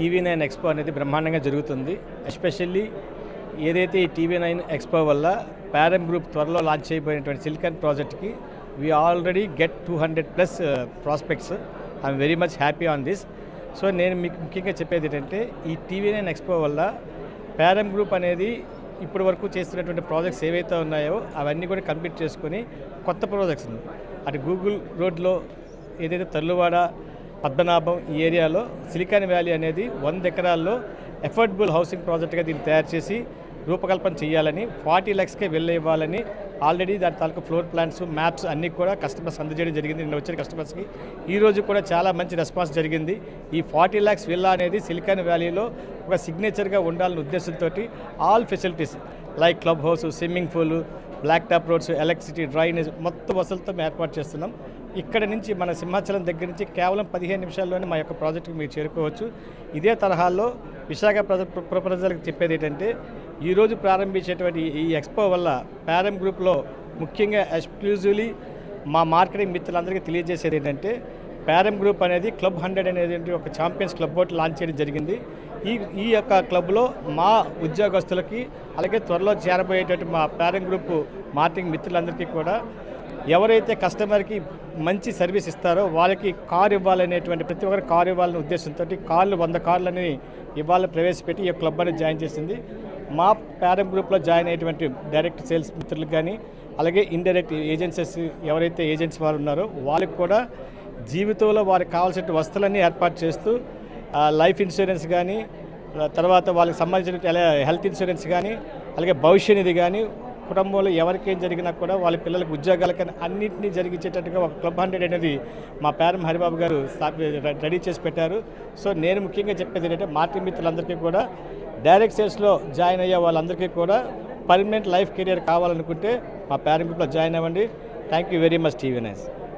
TV9 expo అనేది బ్రహ్మాండంగా జరుగుతుంది. ఎస్పెషల్లీ ఏదైతే ఈ TV9 ఎక్స్పో వల్ల ప్యారమ్ గ్రూప్ త్వరలో లాంచ్ చేయబోయేటువంటి సిలికాన్ ప్రాజెక్ట్కి we already get 200+ prospects. I'm very much happy on this. So నేను మీకు ముఖ్యంగా చెప్పేది ఏంటంటే ఈ TV9 ఎక్స్పో వల్ల ప్యారమ్ గ్రూప్ అనేది ఇప్పటి వరకు చేస్తున్నటువంటి ప్రాజెక్ట్స్ ఏవైతే ఉన్నాయో అవన్నీ కూడా కంప్లీట్ చేసుకొని కొత్త ప్రాజెక్ట్స్ని అటు గూగుల్ రోడ్లో ఏదైతే తల్లువాడ పద్మనాభం ఈ ఏరియాలో సిలికాన్ వ్యాలీ అనేది 100 ఎకరాల్లో ఎఫోర్డబుల్ హౌసింగ్ ప్రాజెక్ట్గా దీన్ని తయారు చేసి రూపకల్పన చేయాలని 40 lakhsకే వెళ్ళి ఇవ్వాలని ఆల్రెడీ దాని తాలూకు ఫ్లోర్ ప్లాన్స్ మ్యాప్స్ అన్నీ కూడా కస్టమర్స్ అందజేయడం జరిగింది. నిన్న వచ్చిన కస్టమర్స్కి ఈరోజు కూడా చాలా మంచి రెస్పాన్స్ జరిగింది. ఈ 40 lakhs విల్లా అనేది సిలికాన్ వ్యాలీలో ఒక సిగ్నేచర్గా ఉండాలనే ఉద్దేశంతో all facilities like club house, swimming pool, black top roads, electricity, drainage మొత్తం వసతులతో మేము ఏర్పాటు చేస్తున్నాం. ఇక్కడ నుంచి మన సింహాచలం దగ్గర నుంచి కేవలం 15 నిమిషాల్లోనే మా యొక్క ప్రాజెక్టుకి మీరు చేరుకోవచ్చు. ఇదే తరహాలో విశాఖ ప్రజలకు చెప్పేది ఏంటంటే ఈరోజు ప్రారంభించేటువంటి ఈ ఎక్స్పో వల్ల ప్యారమ్ గ్రూప్లో ముఖ్యంగా ఎక్స్క్లూజివ్లీ మా మార్కెటింగ్ మిత్రులందరికీ తెలియజేసేది ఏంటంటే ప్యారమ్ గ్రూప్ అనేది క్లబ్ 100 అనేది ఒక ఛాంపియన్స్ క్లబ్ బోర్డు లాంచ్ చేయడం జరిగింది. ఈ యొక్క క్లబ్లో మా ఉద్యోగస్తులకి అలాగే త్వరలో చేరబోయేటువంటి మా ప్యారమ్ గ్రూప్ మార్కెటింగ్ మిత్రులందరికీ కూడా ఎవరైతే కస్టమర్కి మంచి సర్వీస్ ఇస్తారో వాళ్ళకి కారు ఇవ్వాలనేటువంటి ప్రతి ఒక్కరు కారు ఇవ్వాలనే ఉద్దేశంతో కార్లు 100 కార్లని ఇవాళ ప్రవేశపెట్టి ఈ క్లబ్ అనేది జాయిన్ చేసింది. మా ప్యారమ్ గ్రూప్లో జాయిన్ అయ్యేటువంటి డైరెక్ట్ సేల్స్ మిత్రులకు కానీ అలాగే ఇండైరెక్ట్ ఏజెన్సీస్ ఎవరైతే ఏజెంట్స్ వారు ఉన్నారో వాళ్ళకి కూడా జీవితంలో వారికి కావాల్సిన వస్తువులన్నీ ఏర్పాటు చేస్తూ లైఫ్ ఇన్సూరెన్స్ కానీ తర్వాత వాళ్ళకి సంబంధించిన హెల్త్ ఇన్సూరెన్స్ కానీ అలాగే భవిష్య నిధి కానీ కుటుంబంలో ఎవరికేం జరిగినా కూడా వాళ్ళ పిల్లలకు ఉద్యోగాలకని అన్నింటినీ జరిగించేటట్టుగా ఒక క్లబ్ 100 అనేది మా ప్యారమ్ హరిబాబు గారు రెడీ చేసి పెట్టారు. సో నేను ముఖ్యంగా చెప్పేది ఏంటంటే మార్కెటింగ్ మిత్రులందరికీ కూడా డైరెక్ట్ సేల్స్లో జాయిన్ అయ్యే వాళ్ళందరికీ కూడా పర్మనెంట్ లైఫ్ కెరియర్ కావాలనుకుంటే మా ప్యారమ్ గ్రూప్లో జాయిన్ అవ్వండి. Thank you very much TV9.